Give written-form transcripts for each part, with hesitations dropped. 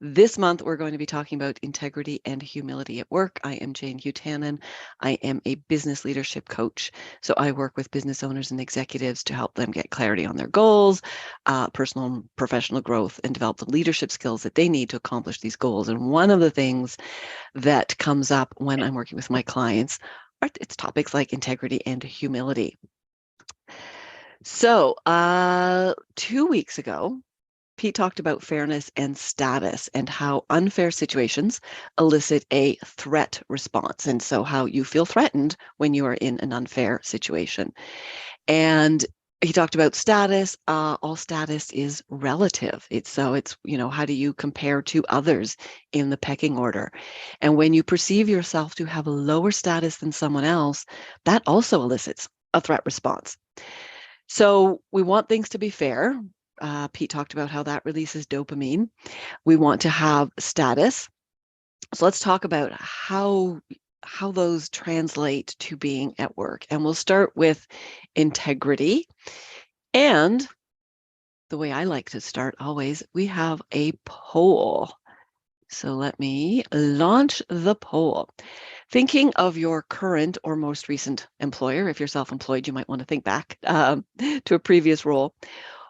This month, we're going to be talking about integrity and humility at work. I am Jane Hutanen. I am a business leadership coach. So I work with business owners and executives to help them get clarity on their goals, personal and professional growth, and develop the leadership skills that they need to accomplish these goals. And one of the things that comes up when I'm working with my clients it's topics like integrity and humility. So 2 weeks ago, Pete talked about fairness and status and how unfair situations elicit a threat response. And so how you feel threatened when you are in an unfair situation. And he talked about status. All status is relative. It's, how do you compare to others in the pecking order? And when you perceive yourself to have a lower status than someone else, that also elicits a threat response. So we want things to be fair. Pete talked about how that releases dopamine. We want to have status. So let's talk about how those translate to being at work. And we'll start with integrity. And the way I like to start always, we have a poll. So let me launch the poll. Thinking of your current or most recent employer, if you're self-employed, you might want to think back to a previous role.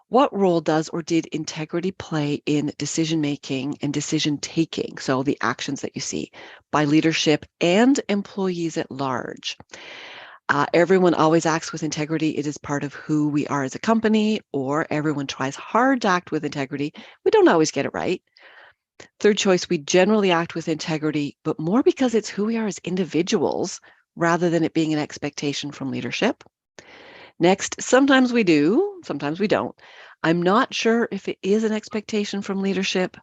What role does or did integrity play in decision-making and decision-taking? So the actions that you see by leadership and employees at large. Everyone always acts with integrity. It is part of who we are as a company, or everyone tries hard to act with integrity. We don't always get it right. Third choice, we generally act with integrity, but more because it's who we are as individuals rather than it being an expectation from leadership. Next, sometimes we do, sometimes we don't. I'm not sure if it is an expectation from leadership.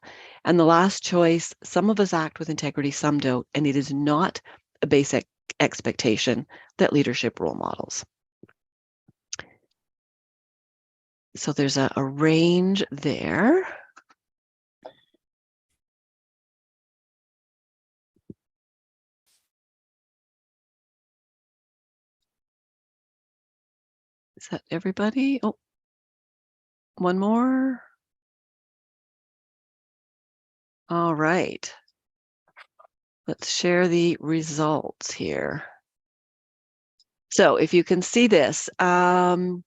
And the last choice, some of us act with integrity, some don't, and it is not a basic expectation that leadership role models. So there's a range there. Is that everybody? Oh, one more. All right. Let's share the results here. So if you can see this, almost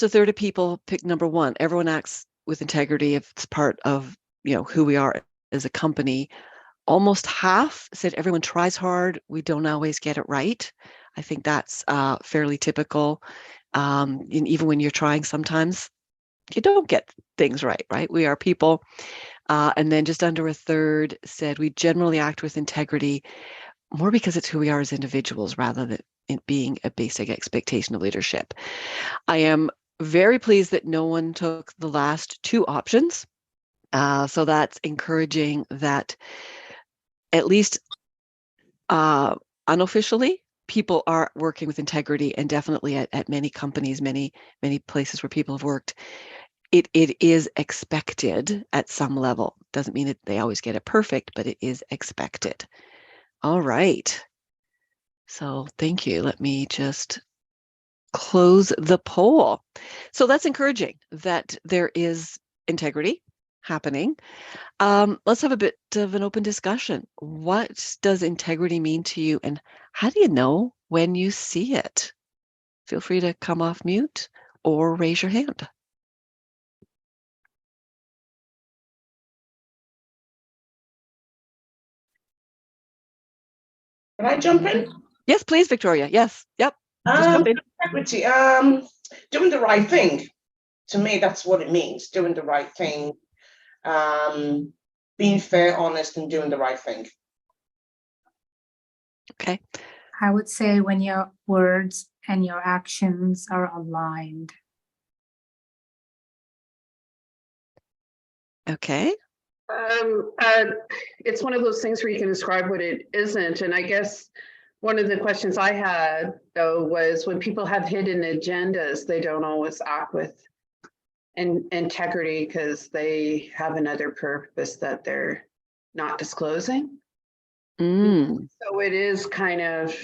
a third of people picked number one. Everyone acts with integrity if it's part of, who we are as a company. Almost half said everyone tries hard. We don't always get it right. I think that's fairly typical. And even when you're trying, sometimes you don't get things right? We are people. And then just under a third said we generally act with integrity, more because it's who we are as individuals rather than it being a basic expectation of leadership. I am very pleased that no one took the last two options. So that's encouraging that at least unofficially, people are working with integrity, and definitely at many companies, many places where people have worked, it is expected at some level. Doesn't mean that they always get it perfect, but it is expected. All right. So thank you. Let me just close the poll. So that's encouraging that there is integrity happening. Let's have a bit of an open discussion. What does integrity mean to you, and how do you know when you see it? Feel free to come off mute or raise your hand. Can I jump in? Yes, please, Victoria. Yes. Yep. Integrity. Doing the right thing. To me, that's what it means. Doing the right thing. Being fair, honest, and doing the right thing. Okay. I would say when your words and your actions are aligned. Okay. It's one of those things where you can describe what it isn't. And I guess one of the questions I had, though, was when people have hidden agendas, they don't always act with integrity because they have another purpose that they're not disclosing. So it is kind of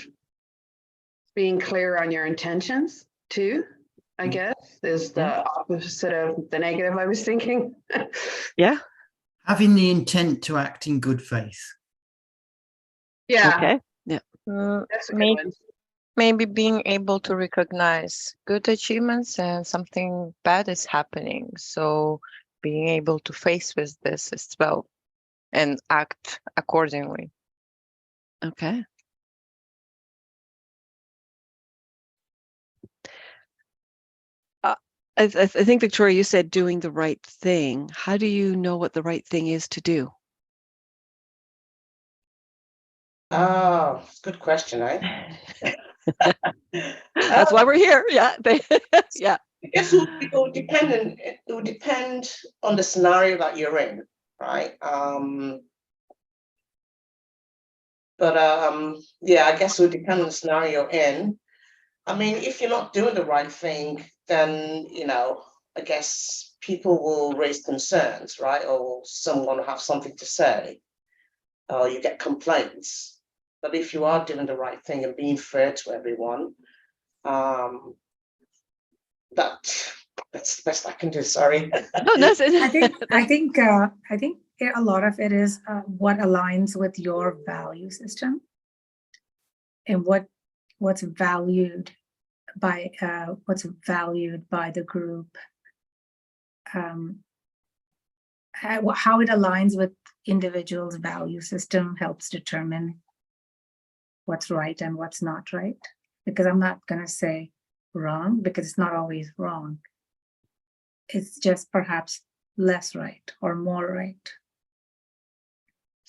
being clear on your intentions, too, I guess, is the opposite of the negative I was thinking. Yeah. Having the intent to act in good faith. Yeah, Okay. Yeah. that's a good Maybe, one. maybe being able to recognize good achievements and something bad is happening. So being able to face with this as well and act accordingly. Okay. I think, Victoria, you said doing the right thing. How do you know what the right thing is to do? Oh, good question, eh? That's why we're here. Yeah. Yeah. I guess it would depend on the scenario that you're in, right? Yeah, I guess it would depend on the scenario you're in. I mean, if you're not doing the right thing, then, I guess people will raise concerns, right? Or someone will have something to say, or you get complaints. But if you are doing the right thing and being fair to everyone, that's the best I can do. Sorry. No, that's it. I think a lot of it is what aligns with your value system and what's valued by the group. How it aligns with individuals' value system helps determine what's right and what's not right. Because I'm not going to say wrong, because it's not always wrong. It's just perhaps less right or more right.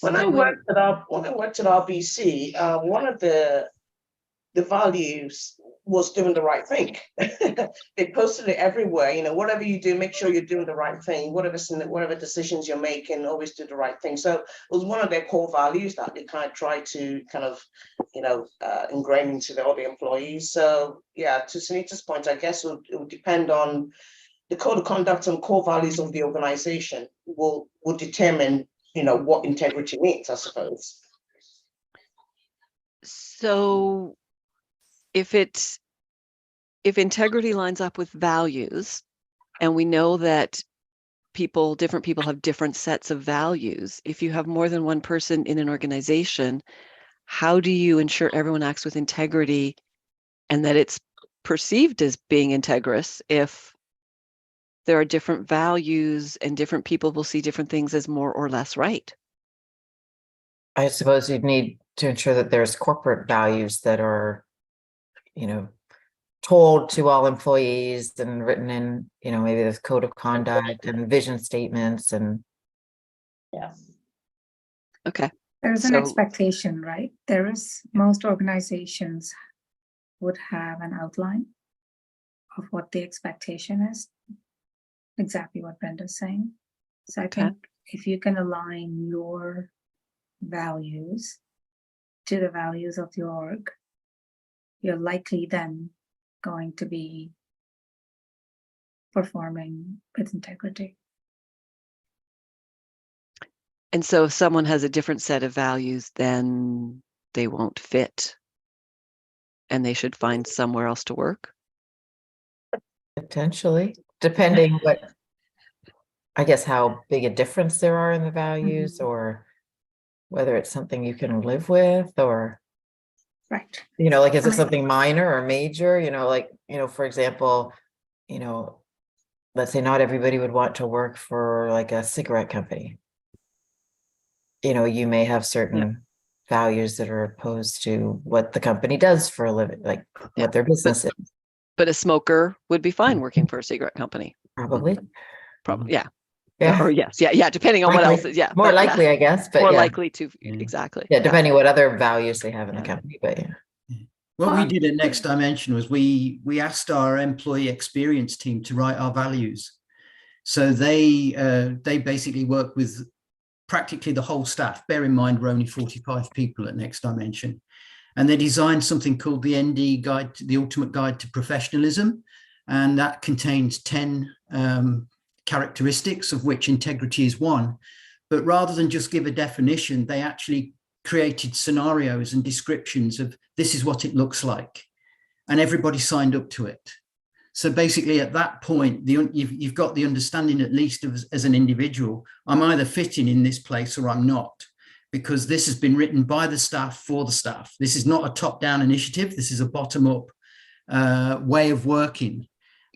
When I worked at RBC, one of the values was doing the right thing. They posted it everywhere. Whatever you do, make sure you're doing the right thing. Whatever decisions you're making, always do the right thing. So it was one of their core values that they kind of try to ingrain into all the employees. So yeah, to Sunita's point, I guess it would depend on the code of conduct and core values of the organization will determine, what integrity means, I suppose. So if integrity lines up with values, and we know that different people have different sets of values, if you have more than one person in an organization, how do you ensure everyone acts with integrity and that it's perceived as being integrous if there are different values and different people will see different things as more or less right? I suppose you'd need to ensure that there's corporate values that are, told to all employees and written in, maybe there's code of conduct and vision statements and. Yeah. Okay. There's an expectation, right? Most organizations would have an outline of what the expectation is. Exactly what Brenda's saying. So I think if you can align your values to the values of the org, you're likely then going to be performing with integrity. And so if someone has a different set of values, then they won't fit and they should find somewhere else to work? Potentially, depending how big a difference there are in the values, or whether it's something you can live with, or right. Is it something minor or major? For example, let's say not everybody would want to work for like a cigarette company. You may have certain values that are opposed to what the company does for a living, like what their business is. But a smoker would be fine working for a cigarette company. Probably. Yeah. Yeah. Or yes. Yeah. Depending on likely. What else. Yeah. More likely, I guess. But more likely to. Exactly. Yeah. Depending what other values they have in the company. But yeah. What we did at Next Dimension was we asked our employee experience team to write our values. So they basically work with practically the whole staff. Bear in mind, we're only 45 people at Next Dimension. And they designed something called the ND Guide, the Ultimate Guide to Professionalism. And that contains 10 characteristics, of which integrity is one. But rather than just give a definition, they actually created scenarios and descriptions of this is what it looks like. And everybody signed up to it. So basically, at that point, you've got the understanding, at least as an individual, I'm either fitting in this place or I'm not, because this has been written by the staff for the staff. This is not a top-down initiative. This is a bottom-up way of working.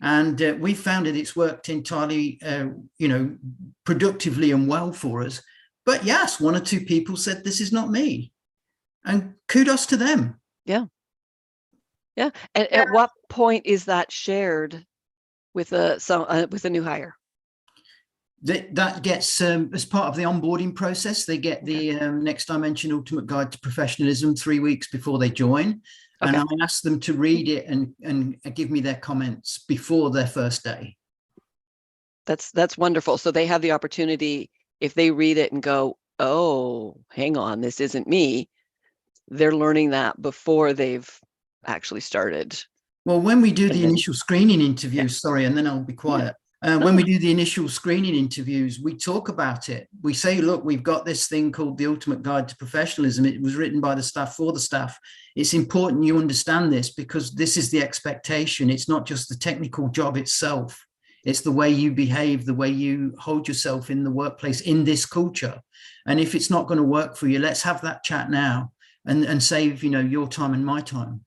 And we found that it's worked entirely, productively and well for us. But yes, 1 or 2 people said, this is not me. And kudos to them. Yeah. Yeah. And at what point is that shared with with a new hire? That gets as part of the onboarding process. They get the Next Dimension Ultimate Guide to Professionalism 3 weeks before they join. And I ask them to read it and give me their comments before their first day. That's wonderful. So they have the opportunity, if they read it and go, oh, hang on, this isn't me, they're learning that before they've actually started. Well, when we do the initial screening interviews, sorry, and then I'll be quiet. When we do the initial screening interviews, we talk about it. We say, look, we've got this thing called the Ultimate Guide to Professionalism. It was written by the staff for the staff. It's important you understand this because this is the expectation. It's not just the technical job itself. It's the way you behave, the way you hold yourself in the workplace, in this culture. And if it's not going to work for you, let's have that chat now and save, your time and my time.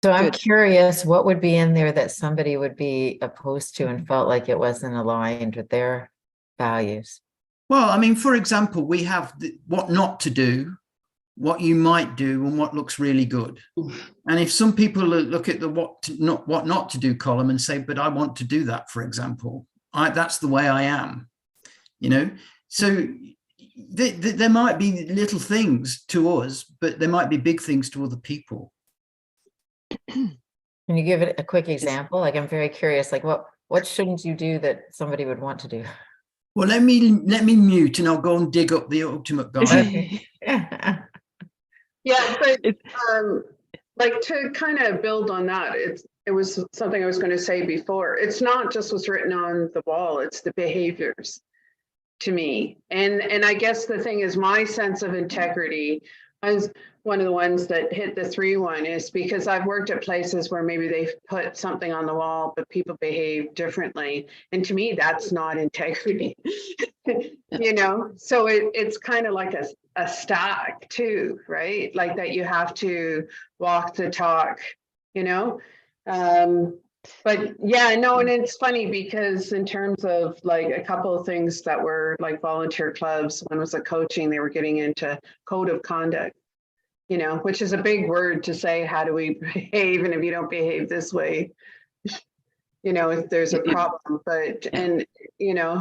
So I'm curious, what would be in there that somebody would be opposed to and felt like it wasn't aligned with their values? Well, I mean, for example, we have what not to do, what you might do, and what looks really good. And if some people look at the what not to do column and say, but I want to do that, for example, that's the way I am, So there might be little things to us, but there might be big things to other people. Can you give it a quick example? Like, I'm very curious, like what shouldn't you do that somebody would want to do? Well, let me mute and I'll go and dig up the Ultimate Guide. Yeah, but like to kind of build on that, it was something I was going to say before. It's not just what's written on the wall, it's the behaviors to me. And I guess the thing is, my sense of integrity, I was one of the ones that hit the 3-1 is because I've worked at places where maybe they've put something on the wall, but people behave differently. And to me, that's not integrity, So it's kind of like a stack too, right? Like that you have to walk the talk, But yeah, no, and it's funny because in terms of like a couple of things that were like volunteer clubs, one was a coaching, they were getting into code of conduct, which is a big word to say, how do we behave? And if you don't behave this way, if there's a problem, but, and,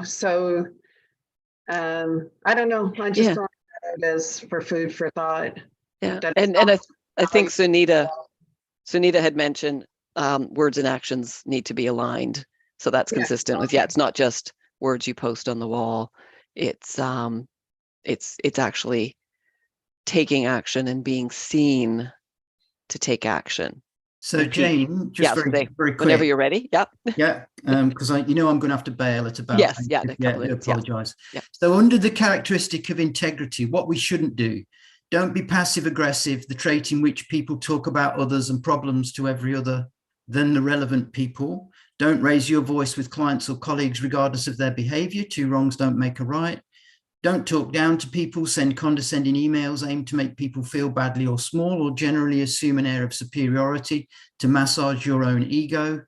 so I don't know, I just thought it as for food for thought. Yeah, and I think Sunita had mentioned words and actions need to be aligned. So that's consistent with, it's not just words you post on the wall. It's actually taking action and being seen to take action. So Jane, just very quick. Whenever you're ready. Yep. Yeah, because I'm going to have to bail at about. Yes, I apologize. Yeah. So under the characteristic of integrity, what we shouldn't do, don't be passive aggressive, the trait in which people talk about others and problems to every other than the relevant people. Don't raise your voice with clients or colleagues regardless of their behavior. 2 wrongs don't make a right. Don't talk down to people, send condescending emails aimed to make people feel badly or small, or generally assume an air of superiority to massage your own ego.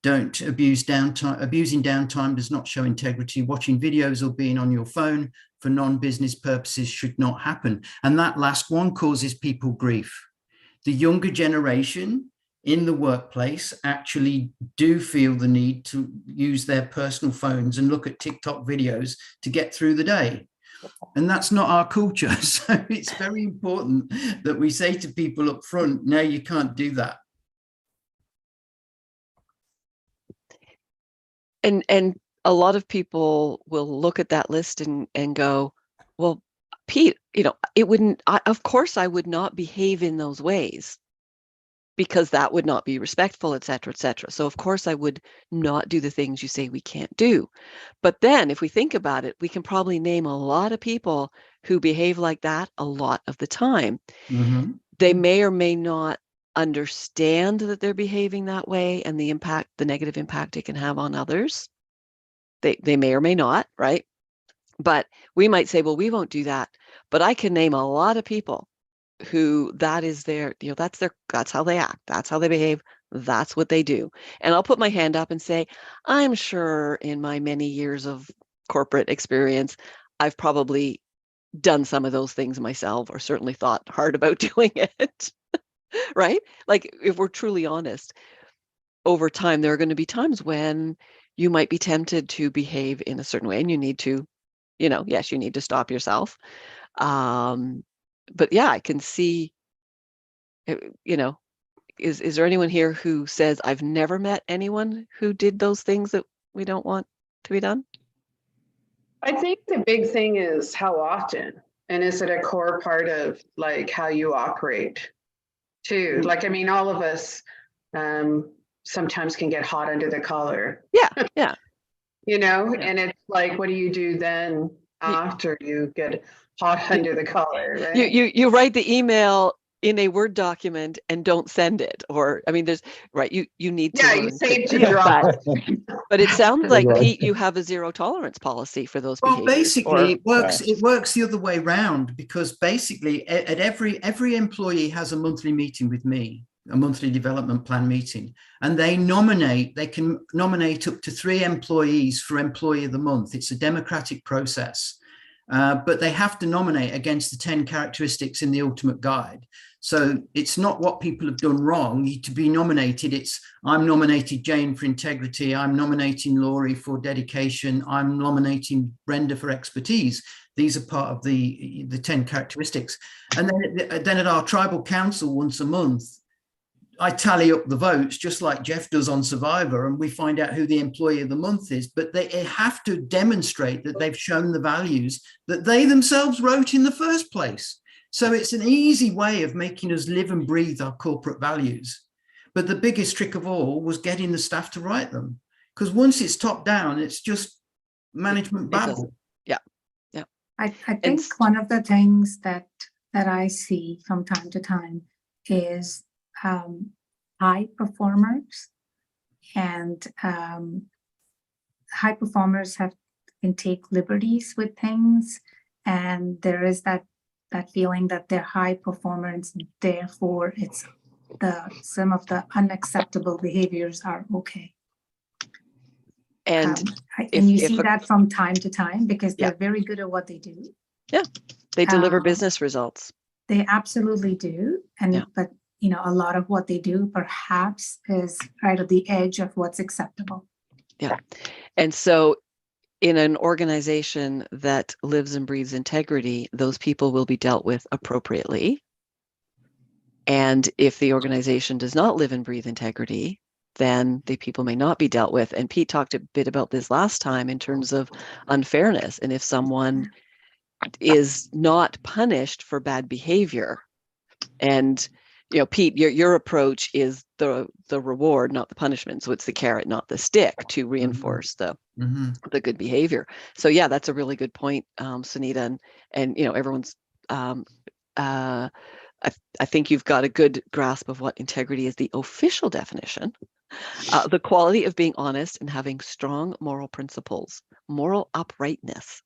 Don't abuse downtime. Abusing downtime does not show integrity. Watching videos or being on your phone for non-business purposes should not happen. And that last one causes people grief. The younger generation in the workplace actually do feel the need to use their personal phones and look at TikTok videos to get through the day. And that's not our culture. So it's very important that we say to people up front, no, you can't do that. And a lot of people will look at that list and go, well, Pete, it wouldn't, of course I would not behave in those ways because that would not be respectful, et cetera, et cetera. So of course I would not do the things you say we can't do. But then if we think about it, we can probably name a lot of people who behave like that a lot of the time. Mm-hmm. They may or may not understand that they're behaving that way and the impact, the negative impact it can have on others. They may or may not, right? But we might say, well, we won't do that. But I can name a lot of people who that is their, that's how they act, that's how they behave, that's what they do. And I'll put my hand up and say, I'm sure in my many years of corporate experience, I've probably done some of those things myself, or certainly thought hard about doing it. Right? Like, if we're truly honest, over time, there are going to be times when you might be tempted to behave in a certain way, and you need to, yes, you need to stop yourself. But yeah, I can see, is there anyone here who says, I've never met anyone who did those things that we don't want to be done? I think the big thing is how often, and is it a core part of like how you operate too? Like, I mean, all of us sometimes can get hot under the collar. Yeah. And it's like, what do you do then after you get hot under the collar, right? You write the email in a Word document and don't send it, or I mean, there's right. You need to you learn save to to do drop. that. But it sounds like, Right. Pete, you have a zero tolerance policy for those Well, behaviors. basically, it works the other way round, because basically at every employee has a monthly meeting with me, a monthly development plan meeting, and they can nominate up to 3 employees for Employee of the Month. It's a democratic process, but they have to nominate against the 10 characteristics in the ultimate guide. So it's not what people have done wrong to be nominated. It's, I'm nominated Jane for integrity. I'm nominating Laurie for dedication. I'm nominating Brenda for expertise. These are part of the 10 characteristics. And then at our tribal council once a month, I tally up the votes just like Jeff does on Survivor, and we find out who the Employee of the Month is. But they have to demonstrate that they've shown the values that they themselves wrote in the first place. So it's an easy way of making us live and breathe our corporate values. But the biggest trick of all was getting the staff to write them, because once it's top down, it's just management babble. Yeah. I think one of the things that I see from time to time is high performers, and high performers can take liberties with things, and there is that feeling that they're high performers, therefore it's some of the unacceptable behaviors are okay. And you see that from time to time, because they're very good at what they do. Yeah, they deliver business results. They absolutely do. But a lot of what they do perhaps is right at the edge of what's acceptable. Yeah. And so in an organization that lives and breathes integrity, those people will be dealt with appropriately. And if the organization does not live and breathe integrity, then the people may not be dealt with. And Pete talked a bit about this last time in terms of unfairness. And if someone is not punished for bad behavior, and Pete, your approach is the reward, not the punishment. So it's the carrot, not the stick, to reinforce the good behavior. So yeah, that's a really good point, Sunita, and everyone's. I think you've got a good grasp of what integrity is. The official definition: the quality of being honest and having strong moral principles, moral uprightness,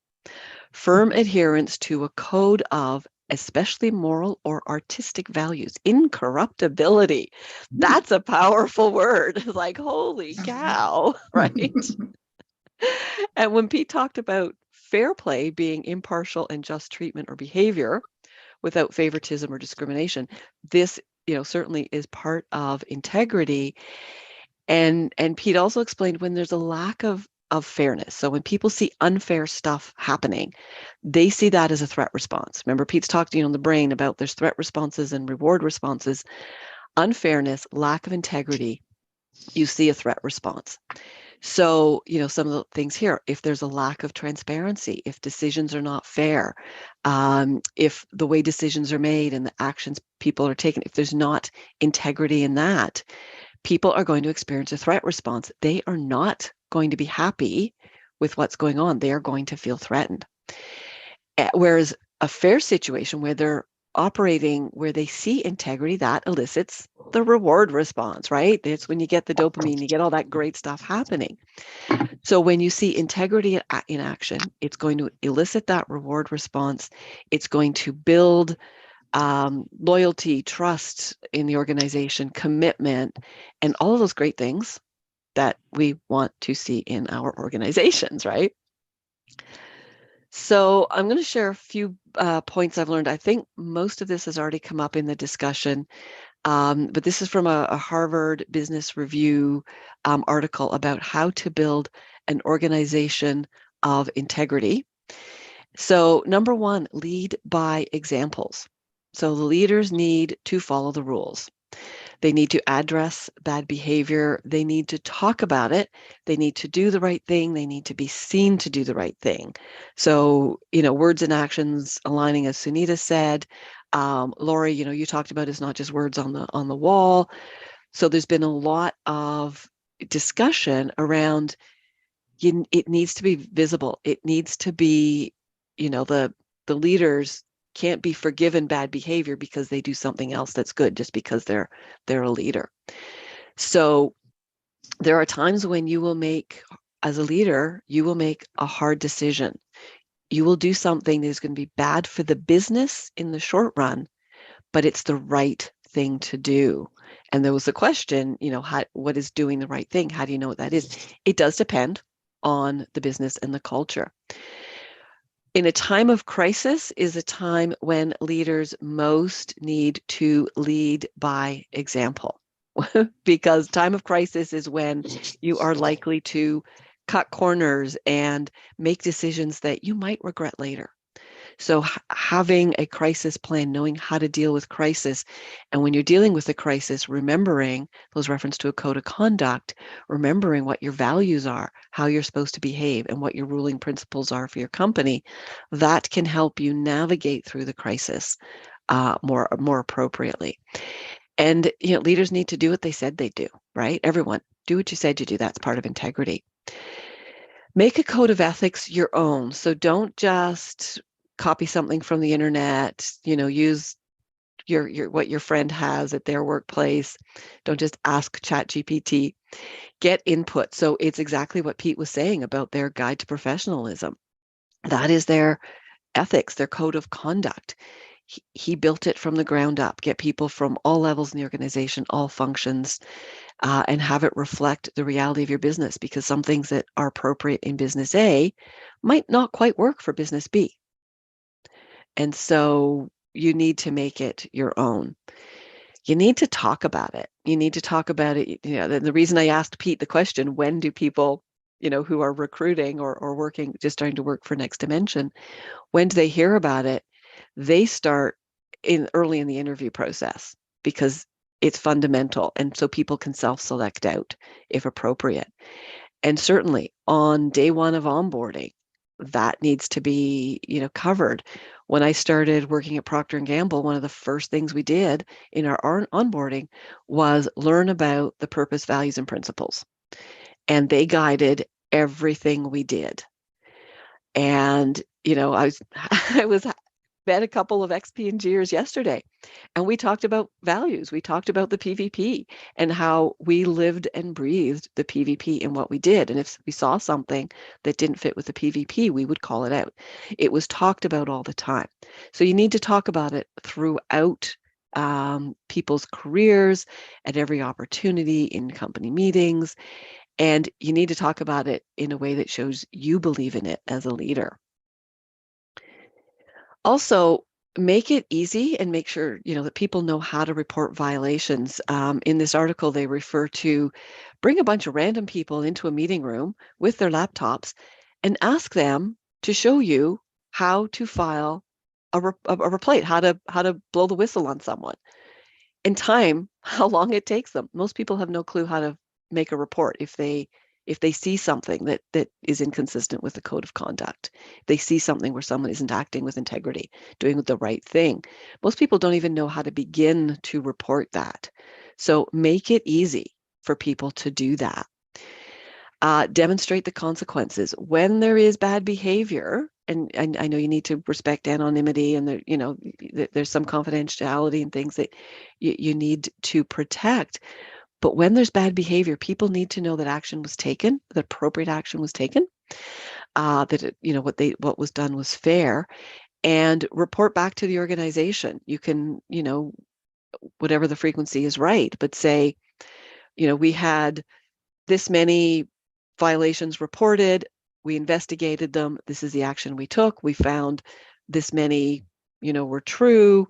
firm adherence to a code of especially moral or artistic values, incorruptibility. That's a powerful word. Like, holy cow, right? And when Pete talked about fair play being impartial and just treatment or behavior without favoritism or discrimination, this, certainly is part of integrity. And Pete also explained when there's a lack of fairness. So when people see unfair stuff happening, they see that as a threat response. Remember, Pete's talked, in the brain about there's threat responses and reward responses. Unfairness, lack of integrity, you see a threat response. So, some of the things here, if there's a lack of transparency, if decisions are not fair, if the way decisions are made and the actions people are taking, if there's not integrity in that, people are going to experience a threat response. They are not going to be happy with what's going on. They are going to feel threatened. Whereas a fair situation where there operating where they see integrity, that elicits the reward response, right? It's when you get the dopamine, you get all that great stuff happening. So when you see integrity in action, it's going to elicit that reward response. It's going to build loyalty, trust in the organization, commitment, and all of those great things that we want to see in our organizations, right? So I'm going to share a few points I've learned. I think most of this has already come up in the discussion, but this is from a Harvard Business Review article about how to build an organization of integrity. So number one, lead by examples. So the leaders need to follow the rules. They need to address bad behavior. They need to talk about it. They need to do the right thing. They need to be seen to do the right thing. So, words and actions aligning, as Sunita said. Lori, you talked about it's not just words on the wall. So there's been a lot of discussion around it needs to be visible. It needs to be, the leaders can't be forgiven bad behavior because they do something else that's good just because they're a leader. So there are times when as a leader, you will make a hard decision. You will do something that is going to be bad for the business in the short run, but it's the right thing to do. And there was a question, what is doing the right thing? How do you know what that is? It does depend on the business and the culture. In a time of crisis is a time when leaders most need to lead by example, because time of crisis is when you are likely to cut corners and make decisions that you might regret later. So having a crisis plan, knowing how to deal with crisis, and when you're dealing with a crisis, remembering those reference to a code of conduct, remembering what your values are, how you're supposed to behave, and what your ruling principles are for your company, that can help you navigate through the crisis more appropriately. And leaders need to do what they said they'd do, right? Everyone, do what you said you do. That's part of integrity. Make a code of ethics your own. So don't just copy something from the internet, use your what your friend has at their workplace. Don't just ask ChatGPT. Get input. So it's exactly what Pete was saying about their guide to professionalism. That is their ethics, their code of conduct. He built it from the ground up. Get people from all levels in the organization, all functions, and have it reflect the reality of your business, because some things that are appropriate in business A might not quite work for business B. And so you need to make it your own. You need to talk about it. You need to talk about it. The reason I asked Pete the question, when do people, who are recruiting or working, just starting to work for Next Dimension, when do they hear about it? They start early in the interview process, because it's fundamental. And so people can self-select out if appropriate. And certainly on day one of onboarding, that needs to be, covered. When I started working at Procter & Gamble, one of the first things we did in our onboarding was learn about the purpose, values, and principles. And they guided everything we did. And, I was met a couple of XP&Gers yesterday, and we talked about values. We talked about the PVP and how we lived and breathed the PVP in what we did. And if we saw something that didn't fit with the PVP, we would call it out. It was talked about all the time. So you need to talk about it throughout people's careers, at every opportunity, in company meetings. And you need to talk about it in a way that shows you believe in it as a leader. Also, make it easy and make sure, that people know how to report violations. In this article, they refer to bring a bunch of random people into a meeting room with their laptops and ask them to show you how to file a replate, how to blow the whistle on someone, and time, how long it takes them. Most people have no clue how to make a report if they see something that is inconsistent with the code of conduct. If they see something where someone isn't acting with integrity, doing the right thing. Most people don't even know how to begin to report that. So make it easy for people to do that. Demonstrate the consequences. When there is bad behavior and I know you need to respect anonymity, and there, you know, there's some confidentiality and things that you need to protect. But when there's bad behavior, people need to know that action was taken, that appropriate action was taken, that it, you know, what was done was fair, and report back to the organization. You can, you know, whatever the frequency is, right, but say, you know, we had this many violations reported, we investigated them, this is the action we took, we found this many, you know, were true,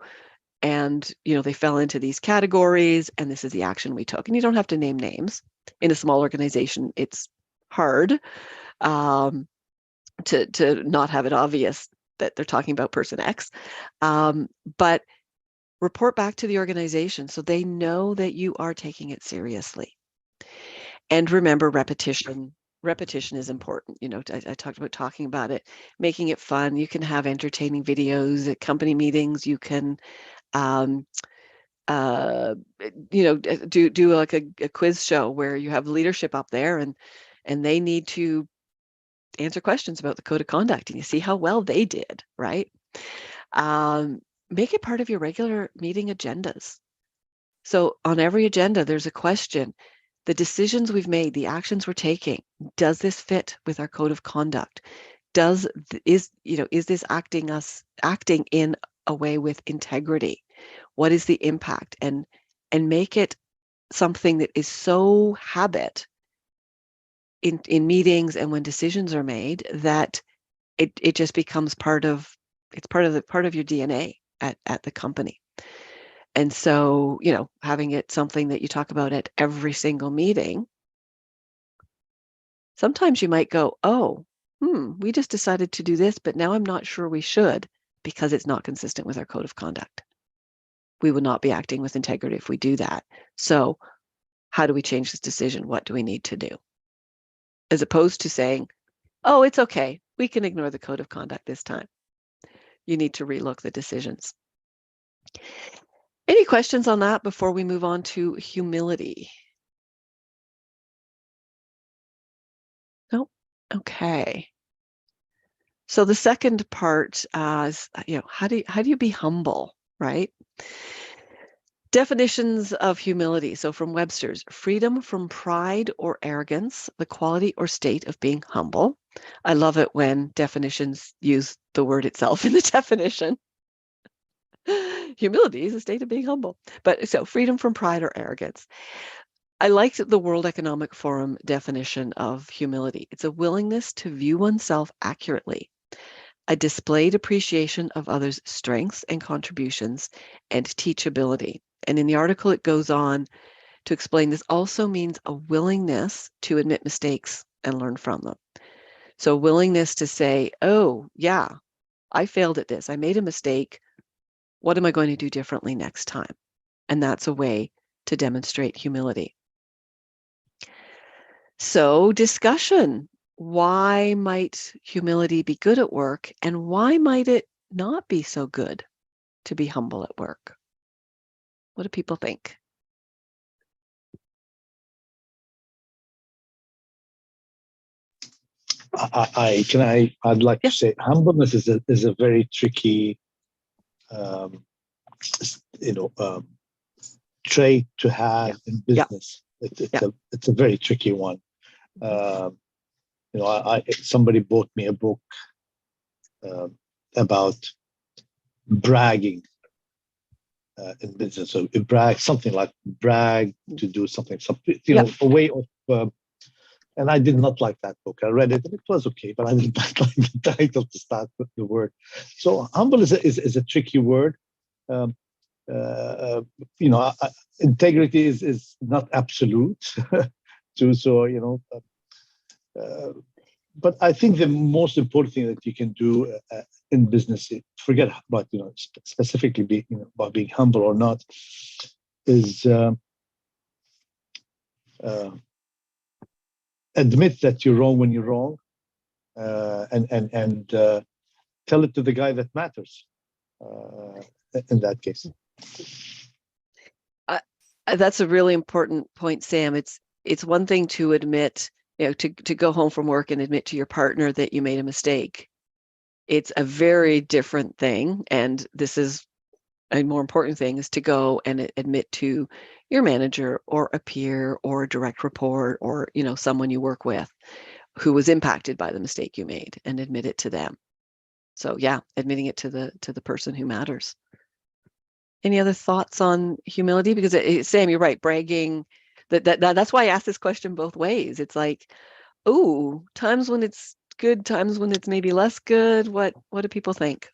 and, you know, they fell into these categories, and this is the action we took. And you don't have to name names. In a small organization, it's hard to not have it obvious that they're talking about person X, but report back to the organization so they know that you are taking it seriously. And remember, repetition is important. You know, I talked about talking about it, making it fun. You can have entertaining videos at company meetings. You can, you know, do like a quiz show where you have leadership up there, and they need to answer questions about the code of conduct, and you see how well they did, right? Make it part of your regular meeting agendas. So on every agenda, there's a question. The decisions we've made, the actions we're taking, does this fit with our code of conduct? Is this acting in a way with integrity? What is the impact? And make it something that is so habit in meetings and when decisions are made that it just becomes part of your DNA at the company. And so, you know, having it something that you talk about at every single meeting, sometimes you might go, oh, we just decided to do this, but now I'm not sure we should because it's not consistent with our code of conduct. We would not be acting with integrity if we do that. So how do we change this decision? What do we need to do? As opposed to saying, oh, it's okay, we can ignore the code of conduct this time. You need to relook the decisions. Any questions on that before we move on to humility? Nope. Okay. So the second part is, you know, how do you be humble, right? Definitions of humility. So from Webster's, freedom from pride or arrogance, the quality or state of being humble. I love it when definitions use the word itself in the definition. Humility is a state of being humble. But so freedom from pride or arrogance. I liked the World Economic Forum definition of humility. It's a willingness to view oneself accurately, a displayed appreciation of others' strengths and contributions, and teachability. And in the article, it goes on to explain this also means a willingness to admit mistakes and learn from them. So willingness to say, oh, yeah, I failed at this. I made a mistake. What am I going to do differently next time? And that's a way to demonstrate humility. So discussion. Why might humility be good at work, and why might it not be so good to be humble at work? What do people think? I'd like to say humbleness is a very tricky, trait to have in business. It's a very tricky one. Somebody bought me a book about bragging in business. So something like brag to do something, a way of. And I did not like that book. I read it and it was okay, but I did not like the title to start with the word. So humble is a tricky word. Integrity is not absolute. But I think the most important thing that you can do in business, forget about specifically about being humble or not, is admit that you're wrong when you're wrong, and tell it to the guy that matters. In that case, that's a really important point, Sam. It's one thing to admit, to go home from work and admit to your partner that you made a mistake. It's a very different thing. And this is a more important thing, is to go and admit to your manager or a peer or a direct report or, you know, someone you work with who was impacted by the mistake you made, and admit it to them. So yeah, admitting it to the person who matters. Any other thoughts on humility? Because Sam, you're right, bragging, that's why I asked this question both ways. It's like, oh, times when it's good, times when it's maybe less good. What do people think?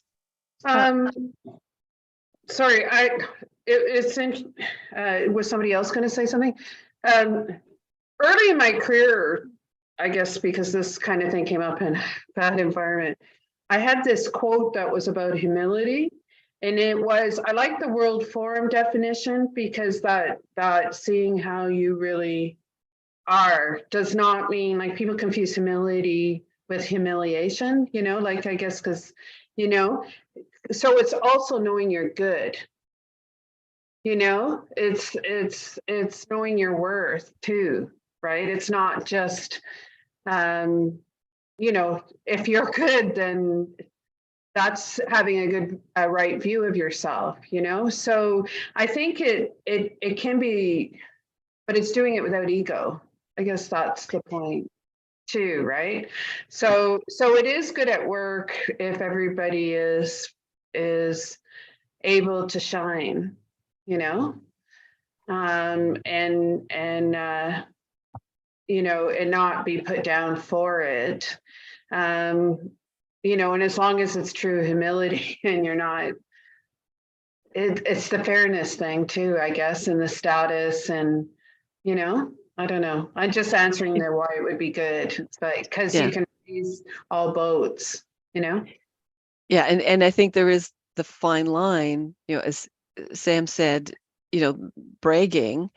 Sorry, was somebody else going to say something? Early in my career, I guess because this kind of thing came up in that environment, I had this quote that was about humility. And it was, I like the World Forum definition, because that seeing how you really are does not mean, like, people confuse humility with humiliation, you know, like, I guess, because, you know, so it's also knowing you're good. You know, it's knowing your worth too, right? It's not just, you know, if you're good, then that's having a good, right view of yourself, you know? So I think it can be, but it's doing it without ego. I guess that's the point too, right? So it is good at work if everybody is able to shine, you know, and you know, and not be put down for it. You know, and as long as it's true humility and you're not, it's the fairness thing too, I guess, and the status, and, you know, I don't know. I'm just answering there why it would be good, but because you can raise all boats, you know? Yeah, and I think there is the fine line, you know, as Sam said, you know, bragging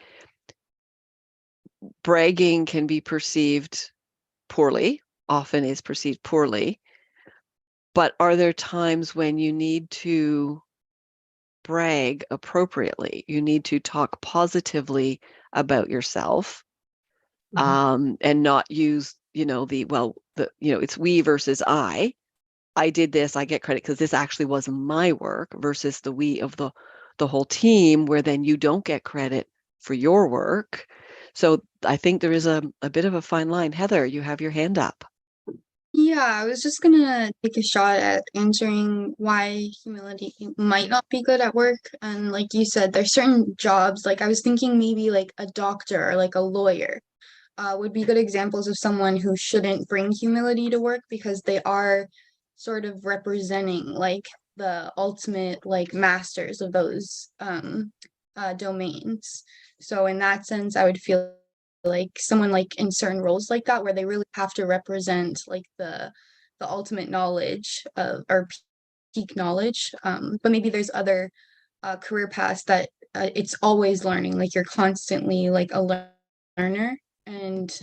can be perceived poorly, often is perceived poorly. But are there times when you need to brag appropriately? You need to talk positively about yourself, and not use, you know, it's we versus I did this, I get credit because this actually was my work, versus the we of the whole team, where then you don't get credit for your work. So I think there is a bit of a fine line. Heather, you have your hand up. Yeah, I was just gonna take a shot at answering why humility might not be good at work. And like you said, there's certain jobs, like I was thinking maybe like a doctor or like a lawyer would be good examples of someone who shouldn't bring humility to work, because they are sort of representing like the ultimate like masters of those domains. So in that sense, I would feel like someone like in certain roles like that, where they really have to represent like the ultimate knowledge of, or peak knowledge. But maybe there's other career paths that it's always learning, like you're constantly like a learner, and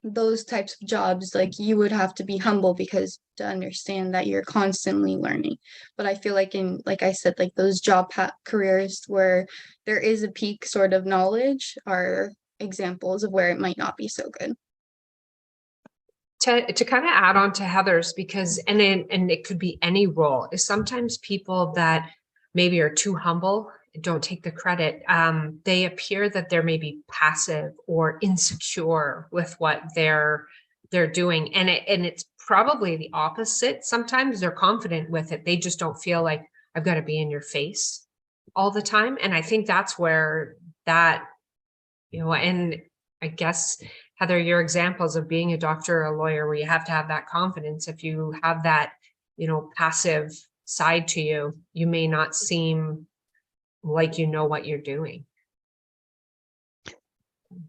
those types of jobs, like you would have to be humble because to understand that you're constantly learning. But I feel like in, like I said, like those careers where there is a peak sort of knowledge are examples of where it might not be so good. To kind of add on to Heather's, because and it could be any role, is sometimes people that maybe are too humble, don't take the credit, they appear that they're maybe passive or insecure with what they're doing, and it's probably the opposite. Sometimes they're confident with it, they just don't feel like I've got to be in your face all the time. And I think that's where that, you know, and I guess, Heather, your examples of being a doctor or a lawyer, where you have to have that confidence. If you have that, you know, passive side to you, you may not seem like you know what you're doing.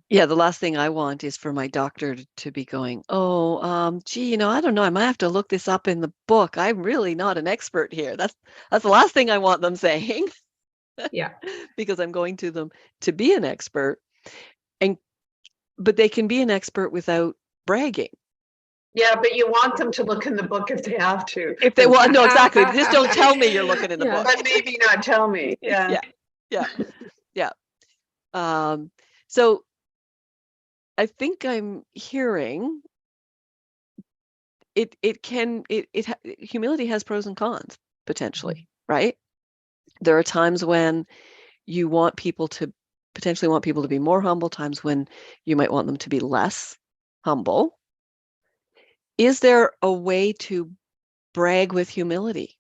Yeah, the last thing I want is for my doctor to be going, oh, gee, you know, I don't know, I might have to look this up in the book. I'm really not an expert here. That's the last thing I want them saying. Yeah. Because I'm going to them to be an expert. But they can be an expert without bragging. Yeah, but you want them to look in the book if they have to. If they want, no, exactly. Just don't tell me you're looking in the book. But maybe not tell me. Yeah. So I think I'm hearing humility has pros and cons potentially, right? There are times when you want people to potentially want people to be more humble, times when you might want them to be less humble. Is there a way to brag with humility?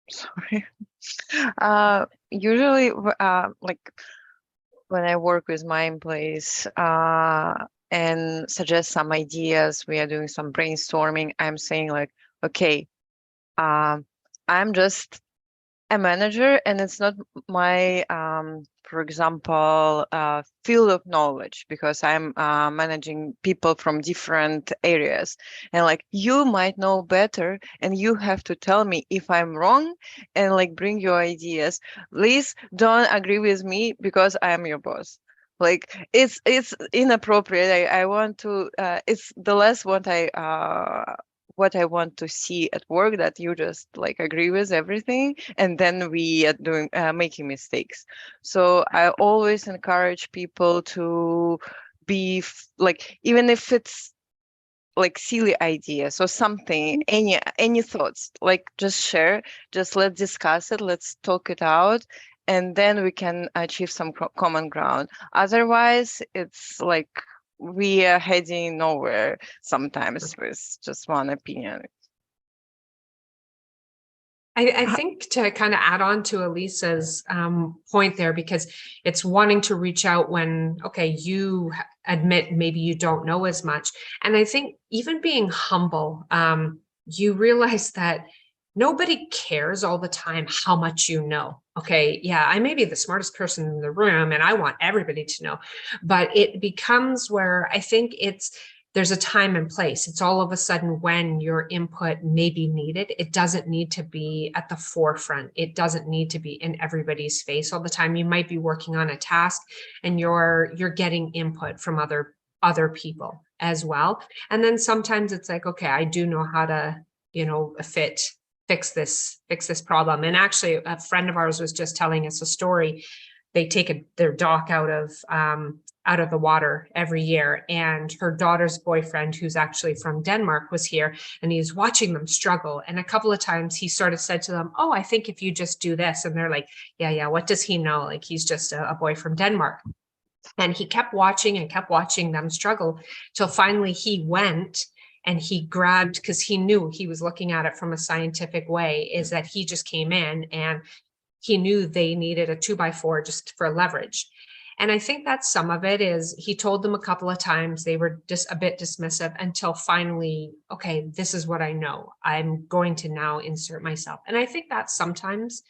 Sorry. Usually, like when I work with my employees and suggest some ideas, we are doing some brainstorming. I'm saying like, okay, I'm just a manager, and it's not my, for example, field of knowledge, because I'm managing people from different areas. And like, you might know better, and you have to tell me if I'm wrong, and like bring your ideas. Please don't agree with me because I am your boss. Like, it's inappropriate. I want to. It's the last what I want to see at work, that you just like agree with everything, and then we are doing making mistakes. So I always encourage people to be like, even if it's like silly ideas or something, any thoughts, like just share, just let's discuss it, let's talk it out, and then we can achieve some common ground. Otherwise, it's like we are heading nowhere sometimes with just one opinion. I think to kind of add on to Elisa's point there, because it's wanting to reach out when, okay, you admit maybe you don't know as much. And I think even being humble, you realize that nobody cares all the time how much you know. Okay, yeah, I may be the smartest person in the room and I want everybody to know, but it becomes where I think there's a time and place. It's all of a sudden when your input may be needed. It doesn't need to be at the forefront. It doesn't need to be in everybody's face all the time. You might be working on a task and you're getting input from other people as well. And then sometimes it's like, okay, I do know how to, fix this problem. And actually, a friend of ours was just telling us a story. They take their dock out of the water every year, and her daughter's boyfriend, who's actually from Denmark, was here, and he's watching them struggle. And a couple of times he sort of said to them, oh, I think if you just do this, and they're like, yeah, what does he know? Like, he's just a boy from Denmark. And he kept watching them struggle till finally he went and he grabbed, because he knew he was looking at it from a scientific way, is that he just came in and he knew they needed a 2x4 just for leverage. And I think that some of it is he told them a couple of times, they were just a bit dismissive, until finally, okay, this is what I know. I'm going to now insert myself. And I think that sometimes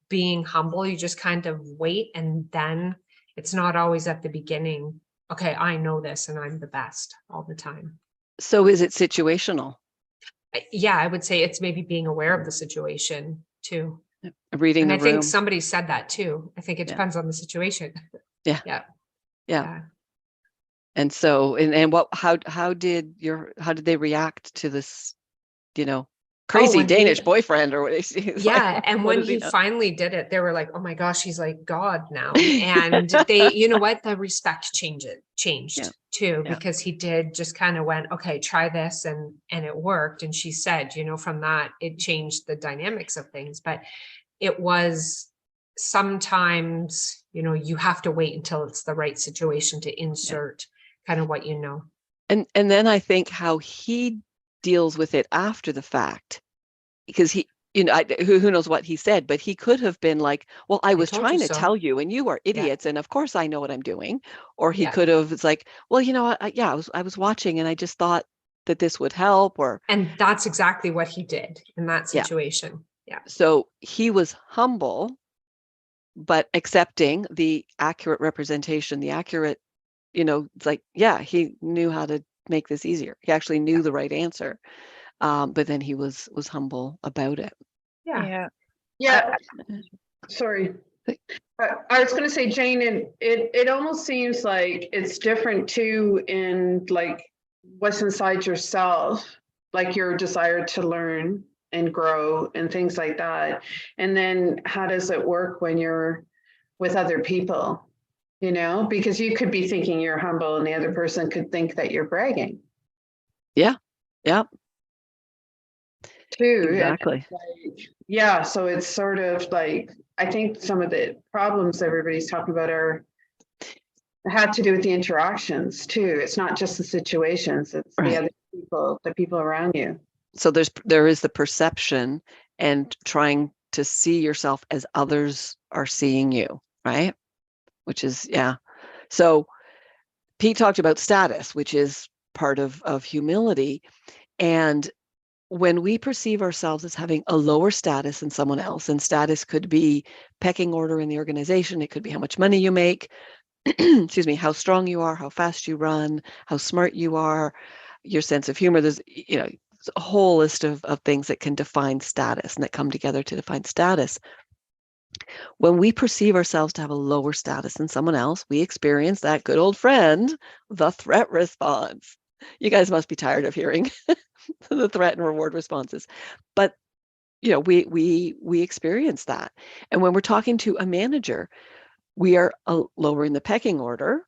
being humble, you just kind of wait, and then it's not always at the beginning, okay, I know this and I'm the best all the time. So is it situational? Yeah, I would say it's maybe being aware of the situation too. Reading and the I think room. somebody said that too. I think it depends on the situation. Yeah. And so, and how did they react to this, crazy Danish boyfriend or what? Yeah. And when he finally did it, they were like, oh my gosh, he's like God now. And they, you know what, the respect changed too, because he did just kind of went, okay, try this. And it worked. And she said, from that, it changed the dynamics of things. But it was sometimes, you have to wait until it's the right situation to insert kind of what you know. And then I think how he deals with it after the fact, because he, who knows what he said, but he could have been like, well, I was trying to tell you and you are idiots. And of course I know what I'm doing. Or he could have, it's like, well, I was watching and I just thought that this would help. And that's exactly what he did in that situation. Yeah. So he was humble, but accepting the accurate representation, the accurate, it's like, he knew how to make this easier. He actually knew the right answer. But then he was humble about it. Yeah. Sorry. I was going to say, Jane, it almost seems like it's different too in like what's inside yourself, like your desire to learn and grow and things like that. And then how does it work when you're with other people, because you could be thinking you're humble and the other person could think that you're bragging. Yeah. Yeah. Too. And Exactly. yeah, so it's sort of like, I think some of the problems everybody's talking about had to do with the interactions too. It's not just the situations, it's the Right. other people, the people around you. So there is the perception and trying to see yourself as others are seeing you, right? Which is, yeah. So Pete talked about status, which is part of humility. And when we perceive ourselves as having a lower status than someone else, and status could be pecking order in the organization, it could be how much money you make, excuse me, how strong you are, how fast you run, how smart you are, your sense of humor. There's, a whole list of things that can define status and that come together to define status. When we perceive ourselves to have a lower status than someone else, we experience that good old friend, the threat response. You guys must be tired of hearing the threat and reward responses, but we experience that. And when we're talking to a manager, we are lowering the pecking order,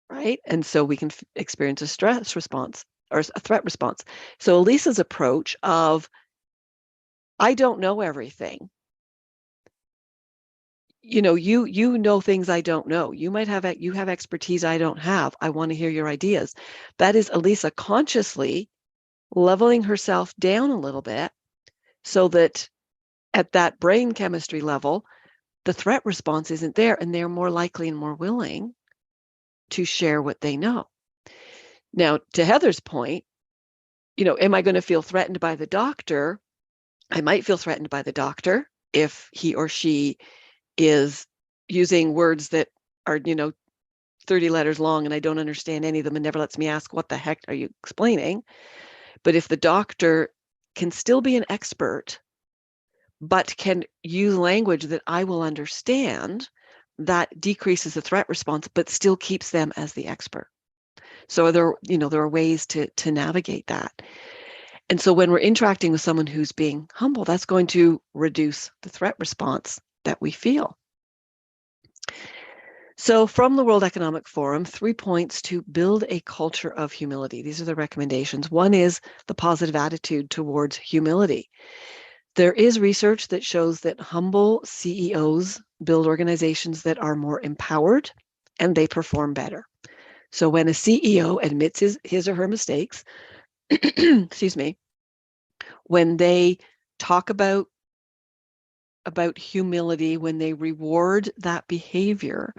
right? And so we can experience a stress response or a threat response. So Elisa's approach of, I don't know everything. You know things I don't know. You have expertise I don't have. I want to hear your ideas. That is Elisa consciously leveling herself down a little bit so that at that brain chemistry level, the threat response isn't there, and they're more likely and more willing to share what they know. Now, to Heather's point, am I going to feel threatened by the doctor? I might feel threatened by the doctor if he or she is using words that are, 30 letters long and I don't understand any of them and never lets me ask, what the heck are you explaining? But if the doctor can still be an expert, but can use language that I will understand, that decreases the threat response, but still keeps them as the expert. So there are ways to navigate that. And so when we're interacting with someone who's being humble, that's going to reduce the threat response that we feel. So from the World Economic Forum, 3 points to build a culture of humility. These are the recommendations. One is the positive attitude towards humility. There is research that shows that humble CEOs build organizations that are more empowered and they perform better. So when a CEO admits his or her mistakes, excuse me, when they talk about humility, when they reward that behavior,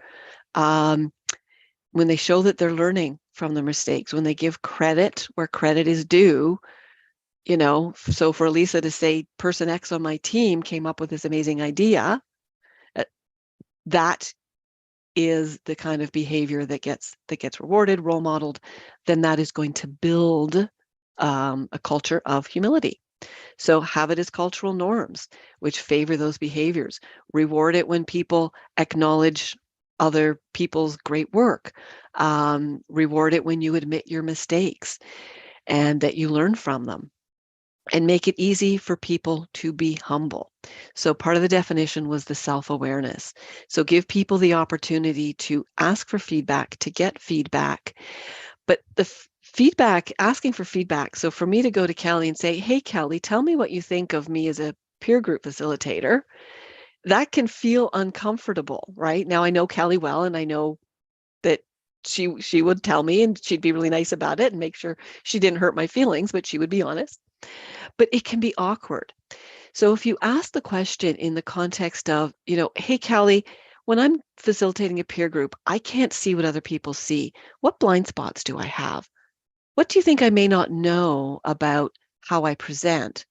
when they show that they're learning from their mistakes, when they give credit where credit is due, so for Lisa to say person X on my team came up with this amazing idea, that is the kind of behavior that gets rewarded, role modeled, then that is going to build a culture of humility. So have it as cultural norms, which favor those behaviors. Reward it when people acknowledge other people's great work. Reward it when you admit your mistakes and that you learn from them. And make it easy for people to be humble. So part of the definition was the self-awareness. So give people the opportunity to ask for feedback, to get feedback. But the feedback, asking for feedback. So for me to go to Kelly and say, hey, Kelly, tell me what you think of me as a peer group facilitator, that can feel uncomfortable, right? Now I know Kelly well, and I know that she would tell me and she'd be really nice about it and make sure she didn't hurt my feelings, but she would be honest. But it can be awkward. So if you ask the question in the context of, hey, Kelly, when I'm facilitating a peer group, I can't see what other people see. What blind spots do I have? What do you think I may not know about how I present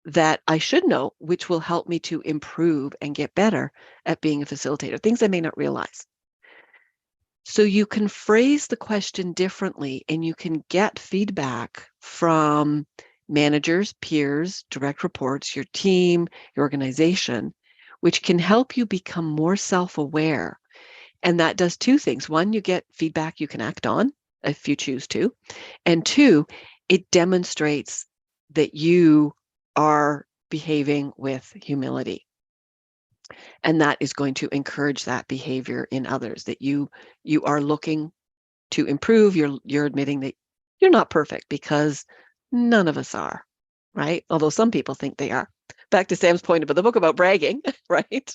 that I should know, which will help me to improve and get better at being a facilitator? Things I may not realize. So you can phrase the question differently and you can get feedback from managers, peers, direct reports, your team, your organization, which can help you become more self-aware. And that does two things. One, you get feedback you can act on if you choose to. And two, it demonstrates that you are behaving with humility. And that is going to encourage that behavior in others, that you are looking to improve. You're admitting that you're not perfect, because None of us are, right? Although some people think they are. Back to Sam's point about the book about bragging, right?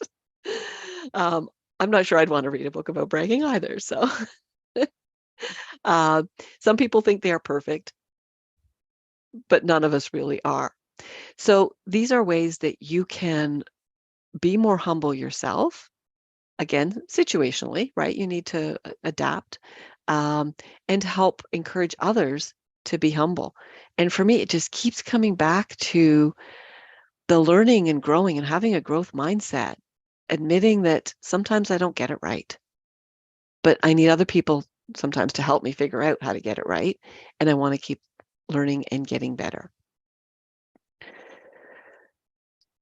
I'm not sure I'd want to read a book about bragging either. So some people think they are perfect, but none of us really are. So these are ways that you can be more humble yourself. Again, situationally, right? You need to adapt and help encourage others to be humble. And for me, it just keeps coming back to the learning and growing and having a growth mindset, admitting that sometimes I don't get it right, but I need other people sometimes to help me figure out how to get it right. And I want to keep learning and getting better.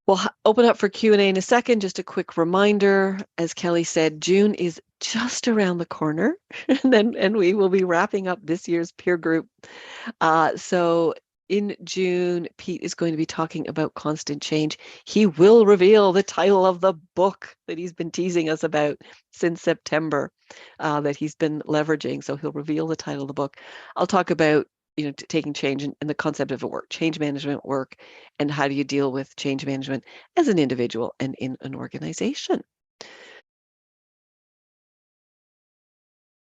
We'll open up for Q&A in a second. Just a quick reminder, as Kelly said, June is just around the corner, and we will be wrapping up this year's peer group. So in June, Pete is going to be talking about constant change. He will reveal the title of the book that he's been teasing us about since September, that he's been leveraging. So he'll reveal the title of the book. I'll talk about taking change and the concept of it work, change management work, and how do you deal with change management as an individual and in an organization.